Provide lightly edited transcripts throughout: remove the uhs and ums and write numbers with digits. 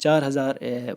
4000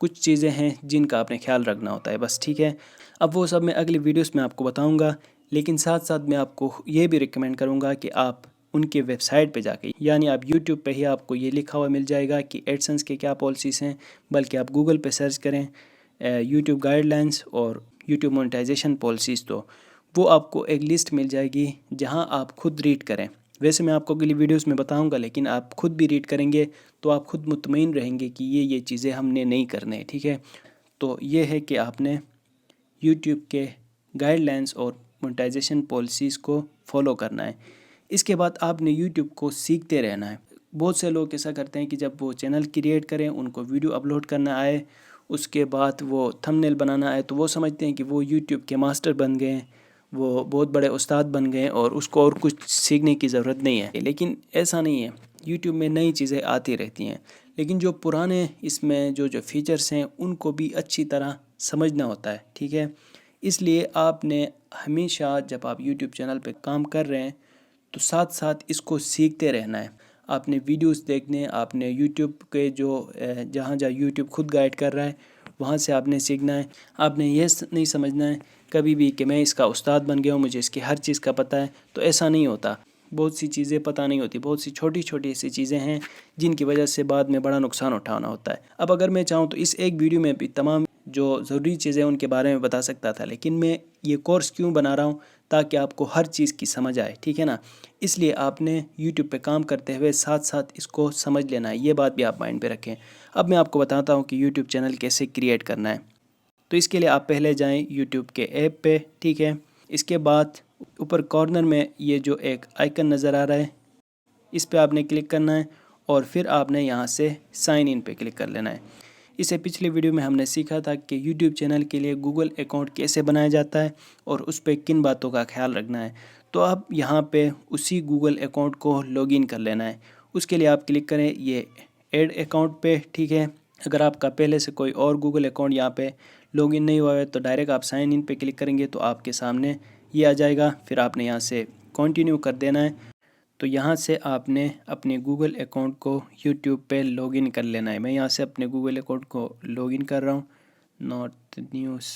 کچھ چیزیں ہیں جن کا آپ نے خیال رکھنا ہوتا ہے بس، ٹھیک ہے۔ اب وہ سب میں اگلی ویڈیوز میں آپ کو بتاؤں گا، لیکن ساتھ ساتھ میں آپ کو یہ بھی ریکمینڈ کروں گا کہ آپ ان کے ویب سائٹ پہ جا کے، یعنی آپ یوٹیوب پہ ہی آپ کو یہ لکھا ہوا مل جائے گا کہ ایڈسنس کے کیا پالیسیز ہیں، بلکہ آپ گوگل پہ سرچ کریں یوٹیوب گائیڈ لائنس اور یوٹیوب مونیٹائزیشن پالیسیز، تو وہ آپ کو ایک لسٹ مل جائے گی جہاں آپ خود ریڈ کریں۔ ویسے میں آپ کو اگلی ویڈیوز میں بتاؤں گا، لیکن آپ خود بھی ریڈ کریں گے تو آپ خود مطمئن رہیں گے کہ یہ چیزیں ہم نے نہیں کرنے، ٹھیک ہے۔ تو یہ ہے کہ آپ نے یوٹیوب کے گائیڈ لائنس اور مونیٹائزیشن پالیسیز کو فالو کرنا ہے۔ اس کے بعد آپ نے یوٹیوب کو سیکھتے رہنا ہے۔ بہت سے لوگ ایسا کرتے ہیں کہ جب وہ چینل کریٹ کریں، ان کو ویڈیو اپلوڈ کرنا آئے، اس کے بعد وہ تھمبنیل بنانا آئے، تو وہ سمجھتے ہیں کہ وہ یوٹیوب کے ماسٹر بن گئے ہیں، وہ بہت بڑے استاد بن گئے ہیں اور اس کو اور کچھ سیکھنے کی ضرورت نہیں ہے، لیکن ایسا نہیں ہے۔ یوٹیوب میں نئی چیزیں آتی رہتی ہیں، لیکن جو پرانے اس میں جو فیچرز ہیں ان کو بھی اچھی طرح سمجھنا ہوتا ہے، ٹھیک ہے۔ اس لیے آپ نے ہمیشہ جب آپ یوٹیوب چینل پہ کام کر رہے ہیں تو ساتھ ساتھ اس کو سیکھتے رہنا ہے۔ آپ نے ویڈیوز دیکھنے، آپ نے یوٹیوب کے جہاں یوٹیوب خود گائیڈ کر رہا ہے وہاں سے آپ نے سیکھنا ہے۔ آپ نے یہ نہیں سمجھنا ہے کبھی بھی کہ میں اس کا استاد بن گیا ہوں، مجھے اس کی ہر چیز کا پتہ ہے، تو ایسا نہیں ہوتا۔ بہت سی چیزیں پتہ نہیں ہوتی، بہت سی چھوٹی چھوٹی ایسی چیزیں ہیں جن کی وجہ سے بعد میں بڑا نقصان اٹھانا ہوتا ہے۔ اب اگر میں چاہوں تو اس ایک ویڈیو میں بھی تمام جو ضروری چیزیں ان کے بارے میں بتا سکتا تھا، لیکن میں یہ کورس کیوں بنا رہا ہوں؟ تاکہ آپ کو ہر چیز کی سمجھ آئے، ٹھیک ہے نا۔ اس لیے آپ نے یوٹیوب پہ کام کرتے ہوئے ساتھ ساتھ اس کو سمجھ لینا ہے، یہ بات بھی آپ مائنڈ پہ رکھیں۔ اب میں آپ کو بتاتا ہوں کہ یوٹیوب چینل کیسے کریٹ کرنا ہے۔ تو اس کے لیے آپ پہلے جائیں یوٹیوب کے ایپ پہ، ٹھیک ہے۔ اس کے بعد اوپر کارنر میں یہ جو ایک آئیکن نظر آ رہا ہے اس پہ آپ نے کلک کرنا ہے، اور پھر آپ نے یہاں سے سائن ان پہ کلک کر لینا ہے۔ اسے پچھلی ویڈیو میں ہم نے سیکھا تھا کہ یوٹیوب چینل کے لیے گوگل اکاؤنٹ کیسے بنایا جاتا ہے اور اس پہ کن باتوں کا خیال رکھنا ہے۔ تو اب یہاں پہ اسی گوگل اکاؤنٹ کو لاگ ان کر لینا ہے۔ اس کے لیے آپ کلک کریں یہ ایڈ اکاؤنٹ پہ، ٹھیک ہے۔ اگر آپ کا پہلے سے کوئی اور گوگل اکاؤنٹ یہاں پہ لاگ ان نہیں ہوا ہے تو ڈائریکٹ آپ سائن ان پہ کلک کریں گے تو آپ کے سامنے یہ آ جائے گا، پھر آپ نے یہاں سے کنٹینیو کر دینا ہے۔ تو یہاں سے آپ نے اپنے گوگل اکاؤنٹ کو یوٹیوب پہ لاگ ان کر لینا ہے۔ میں یہاں سے اپنے گوگل اکاؤنٹ کو لاگ ان کر رہا ہوں، نارتھ نیوز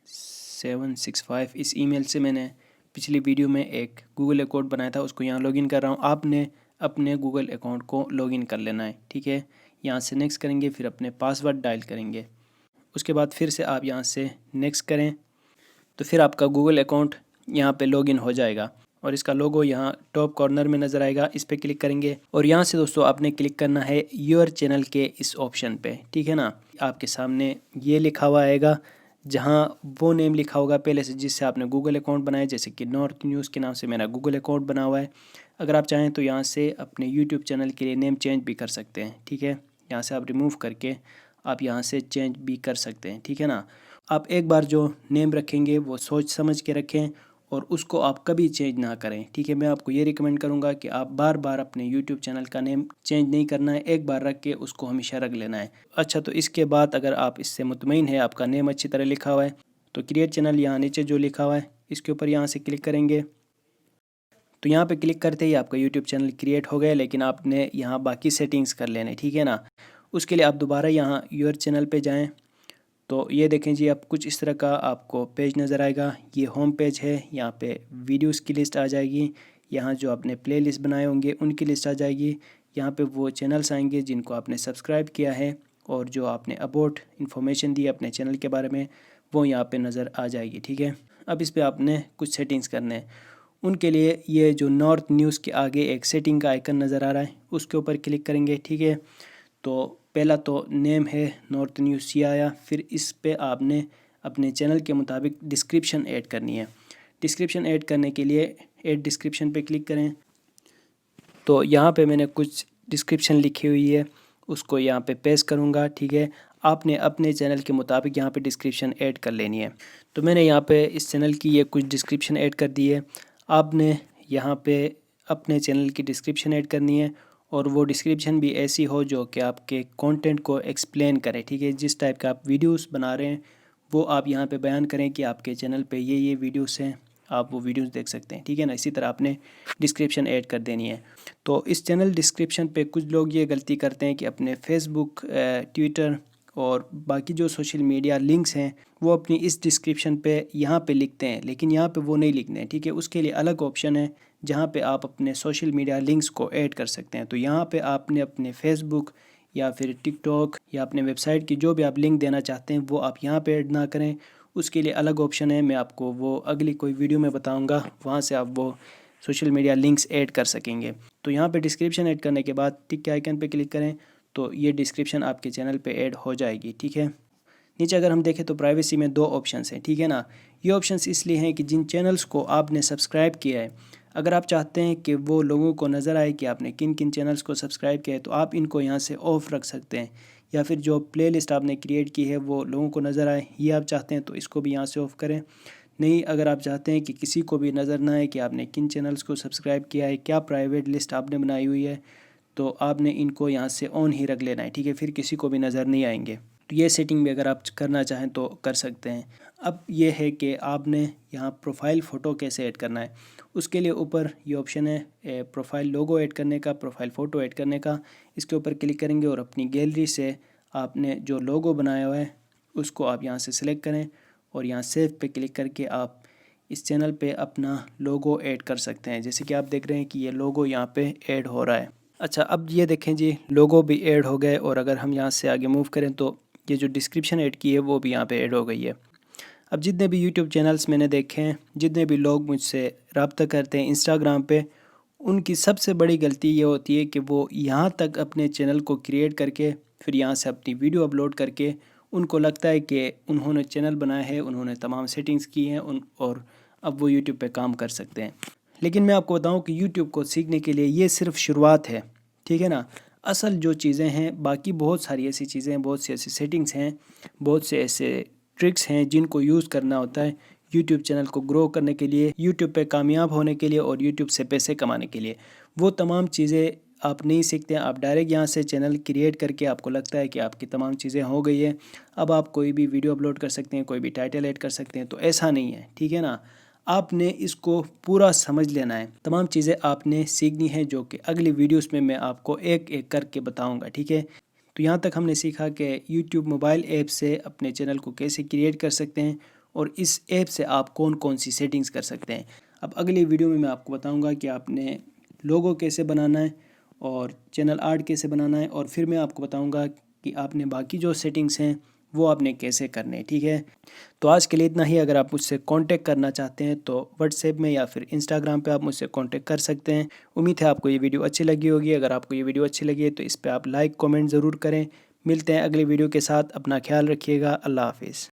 765، اس ای میل سے میں نے پچھلی ویڈیو میں ایک گوگل اکاؤنٹ بنایا تھا، اس کو یہاں لاگ ان کر رہا ہوں۔ آپ نے اپنے گوگل اکاؤنٹ کو لاگ ان کر لینا ہے، ٹھیک ہے۔ یہاں سے نیکسٹ کریں گے، پھر اپنے پاسورڈ ڈائل کریں گے، اس کے بعد پھر سے آپ یہاں سے نیکسٹ کریں تو پھر آپ کا گوگل اکاؤنٹ یہاں پہ لاگ ان ہو جائے گا، اور اس کا لوگو یہاں ٹاپ کارنر میں نظر آئے گا، اس پہ کلک کریں گے، اور یہاں سے دوستو آپ نے کلک کرنا ہے یور چینل کے اس آپشن پہ، ٹھیک ہے نا۔ آپ کے سامنے یہ لکھا ہوا آئے گا، جہاں وہ نیم لکھا ہوگا پہلے سے جس سے آپ نے گوگل اکاؤنٹ بنایا، جیسے کہ نارتھ نیوز کے نام سے میرا گوگل اکاؤنٹ بنا ہوا ہے۔ اگر آپ چاہیں تو یہاں سے اپنے یوٹیوب چینل کے لیے نیم چینج بھی کر سکتے ہیں، ٹھیک ہے۔ یہاں سے آپ ریموو کر کے آپ یہاں سے چینج بھی کر سکتے ہیں، ٹھیک ہے نا۔ آپ ایک بار جو نیم رکھیں گے وہ سوچ سمجھ کے رکھیں اور اس کو آپ کبھی چینج نہ کریں، ٹھیک ہے۔ میں آپ کو یہ ریکمینڈ کروں گا کہ آپ بار بار اپنے یوٹیوب چینل کا نیم چینج نہیں کرنا ہے، ایک بار رکھ کے اس کو ہمیشہ رکھ لینا ہے۔ اچھا، تو اس کے بعد اگر آپ اس سے مطمئن ہیں، آپ کا نیم اچھی طرح لکھا ہوا ہے، تو کریٹ چینل یہاں نیچے جو لکھا ہوا ہے اس کے اوپر یہاں سے کلک کریں گے۔ تو یہاں پہ کلک کرتے ہی آپ کا یوٹیوب چینل کریٹ ہو گیا، لیکن آپ نے یہاں باقی سیٹنگز کر لینے، ٹھیک ہے نا۔ اس کے لیے آپ دوبارہ یہاں یور چینل پہ جائیں تو یہ دیکھیں جی، اب کچھ اس طرح کا آپ کو پیج نظر آئے گا۔ یہ ہوم پیج ہے، یہاں پہ ویڈیوز کی لسٹ آ جائے گی، یہاں جو آپ نے پلے لسٹ بنائے ہوں گے ان کی لسٹ آ جائے گی، یہاں پہ وہ چینلز آئیں گے جن کو آپ نے سبسکرائب کیا ہے، اور جو آپ نے اباؤٹ انفارمیشن دی اپنے چینل کے بارے میں وہ یہاں پہ نظر آ جائے گی، ٹھیک ہے۔ اب اس پہ آپ نے کچھ سیٹنگز کرنے ہیں۔ ان کے لیے یہ جو نارتھ نیوز کے آگے ایک سیٹنگ کا آئیکن نظر آ رہا ہے اس کے اوپر کلک کریں گے، ٹھیک ہے۔ تو پہلا تو نیم ہے نارتھ نیوز سی آیا، پھر اس پہ آپ نے اپنے چینل کے مطابق ڈسکرپشن ایڈ کرنی ہے۔ ڈسکرپشن ایڈ کرنے کے لیے ایڈ ڈسکرپشن پہ کلک کریں، تو یہاں پہ میں نے کچھ ڈسکرپشن لکھی ہوئی ہے اس کو یہاں پہ پیسٹ کروں گا، ٹھیک ہے۔ آپ نے اپنے چینل کے مطابق یہاں پہ ڈسکرپشن ایڈ کر لینی ہے۔ تو میں نے یہاں پہ اس چینل کی یہ کچھ ڈسکرپشن ایڈ کر دی ہے، آپ نے یہاں پہ اپنے چینل کی ڈسکرپشن ایڈ کرنی ہے، اور وہ ڈسکرپشن بھی ایسی ہو جو کہ آپ کے کانٹینٹ کو ایکسپلین کرے، ٹھیک ہے۔ جس ٹائپ کا آپ ویڈیوز بنا رہے ہیں وہ آپ یہاں پہ بیان کریں کہ آپ کے چینل پہ یہ ویڈیوز ہیں، آپ وہ ویڈیوز دیکھ سکتے ہیں، ٹھیک ہے نا۔ اسی طرح آپ نے ڈسکرپشن ایڈ کر دینی ہے۔ تو اس چینل ڈسکرپشن پہ کچھ لوگ یہ غلطی کرتے ہیں کہ اپنے فیس بک، ٹویٹر اور باقی جو سوشل میڈیا لنکس ہیں وہ اپنی اس ڈسکرپشن پہ یہاں پہ لکھتے ہیں، لیکن یہاں پہ وہ نہیں لکھنے ہیں، ٹھیک ہے۔ اس کے لیے الگ آپشن ہے جہاں پہ آپ اپنے سوشل میڈیا لنکس کو ایڈ کر سکتے ہیں۔ تو یہاں پہ آپ نے اپنے فیس بک یا پھر ٹک ٹاک یا اپنے ویب سائٹ کی جو بھی آپ لنک دینا چاہتے ہیں وہ آپ یہاں پہ ایڈ نہ کریں، اس کے لیے الگ آپشن ہے، میں آپ کو وہ اگلی کوئی ویڈیو میں بتاؤں گا، وہاں سے آپ وہ سوشل میڈیا لنکس ایڈ کر سکیں گے۔ تو یہاں پہ ڈسکرپشن ایڈ کرنے کے بعد ٹک کے آئیکن پہ کلک کریں تو یہ ڈسکرپشن آپ کے چینل پہ ایڈ ہو جائے گی، ٹھیک ہے۔ نیچے اگر ہم دیکھیں تو پرائیویسی میں 2 آپشنس ہیں، ٹھیک ہے نا۔ یہ آپشنس اس لیے ہیں کہ جن چینلز کو آپ نے سبسکرائب کیا ہے، اگر آپ چاہتے ہیں کہ وہ لوگوں کو نظر آئے کہ آپ نے کن کن چینلز کو سبسکرائب کیا ہے تو آپ ان کو یہاں سے آف رکھ سکتے ہیں، یا پھر جو پلے لسٹ آپ نے کریٹ کی ہے وہ لوگوں کو نظر آئے، یہ آپ چاہتے ہیں تو اس کو بھی یہاں سے آف کریں۔ نہیں، اگر آپ چاہتے ہیں کہ کسی کو بھی نظر نہ آئے کہ آپ نے کن چینلز کو سبسکرائب کیا ہے، کیا پرائیویٹ لسٹ آپ نے بنائی ہوئی ہے، تو آپ نے ان کو یہاں سے آن ہی رکھ لینا ہے، ٹھیک ہے، پھر کسی کو بھی نظر نہیں آئیں گے۔ تو یہ سیٹنگ بھی اگر آپ کرنا چاہیں تو کر سکتے ہیں۔ اب یہ ہے کہ آپ نے یہاں پروفائل فوٹو کیسے ایڈ کرنا ہے، اس کے لیے اوپر یہ آپشن ہے پروفائل لوگو ایڈ کرنے کا، پروفائل فوٹو ایڈ کرنے کا، اس کے اوپر کلک کریں گے اور اپنی گیلری سے آپ نے جو لوگو بنایا ہوا ہے اس کو آپ یہاں سے سلیکٹ کریں اور یہاں سیو پہ کلک کر کے آپ اس چینل پہ اپنا لوگو ایڈ کر سکتے ہیں، جیسے کہ آپ دیکھ رہے ہیں کہ یہ لوگو یہاں پہ ایڈ ہو رہا ہے۔ اچھا، اب یہ دیکھیں جی، لوگو بھی ایڈ ہو گئے، اور اگر ہم یہاں سے آگے موو کریں تو یہ جو ڈسکرپشن ایڈ کی ہے وہ بھی یہاں پہ ایڈ ہو گئی ہے۔ اب جتنے بھی یوٹیوب چینلز میں نے دیکھے ہیں، جتنے بھی لوگ مجھ سے رابطہ کرتے ہیں انسٹاگرام پہ، ان کی سب سے بڑی غلطی یہ ہوتی ہے کہ وہ یہاں تک اپنے چینل کو کریٹ کر کے پھر یہاں سے اپنی ویڈیو اپلوڈ کر کے ان کو لگتا ہے کہ انہوں نے چینل بنایا ہے، انہوں نے تمام سیٹنگز کی ہیں اور اب وہ یوٹیوب پہ کام کر سکتے ہیں۔ لیکن میں آپ کو بتاؤں کہ یوٹیوب کو سیکھنے کے لیے یہ صرف شروعات ہے، ٹھیک ہے نا۔ اصل جو چیزیں ہیں، باقی بہت ساری ایسی چیزیں ہیں، بہت سی ایسی سیٹنگز ہیں، بہت سے ایسے ٹرکس ہیں جن کو یوز کرنا ہوتا ہے یوٹیوب چینل کو گرو کرنے کے لیے، یوٹیوب پہ کامیاب ہونے کے لیے اور یوٹیوب سے پیسے کمانے کے لیے۔ وہ تمام چیزیں آپ نہیں سیکھتے ہیں، آپ ڈائریکٹ یہاں سے چینل کریٹ کر کے آپ کو لگتا ہے کہ آپ کی تمام چیزیں ہو گئی ہیں، اب آپ کوئی بھی ویڈیو اپلوڈ کر سکتے ہیں، کوئی بھی ٹائٹل ایڈ کر سکتے ہیں، تو ایسا نہیں ہے، ٹھیک ہے نا۔ آپ نے اس کو پورا سمجھ لینا ہے، تمام چیزیں آپ نے سیکھنی ہیں، جو کہ اگلی ویڈیوز میں آپ کو ایک ایک کر کے بتاؤں گا، ٹھیک ہے۔ تو یہاں تک ہم نے سیکھا کہ یوٹیوب موبائل ایپ سے اپنے چینل کو کیسے کریٹ کر سکتے ہیں اور اس ایپ سے آپ کون کون سی سیٹنگز کر سکتے ہیں۔ اب اگلی ویڈیو میں آپ کو بتاؤں گا کہ آپ نے لوگو کیسے بنانا ہے اور چینل آرٹ کیسے بنانا ہے، اور پھر میں آپ کو بتاؤں گا کہ آپ نے باقی جو سیٹنگز ہیں وہ آپ نے کیسے کرنے ہیں، ٹھیک ہے۔ تو آج کے لیے اتنا ہی۔ اگر آپ مجھ سے کانٹیکٹ کرنا چاہتے ہیں تو واٹس ایپ میں یا پھر انسٹاگرام پہ آپ مجھ سے کانٹیکٹ کر سکتے ہیں۔ امید ہے آپ کو یہ ویڈیو اچھی لگی ہوگی۔ اگر آپ کو یہ ویڈیو اچھی لگی ہے تو اس پہ آپ لائک، کامنٹ ضرور کریں۔ ملتے ہیں اگلی ویڈیو کے ساتھ، اپنا خیال رکھیے گا، اللہ حافظ۔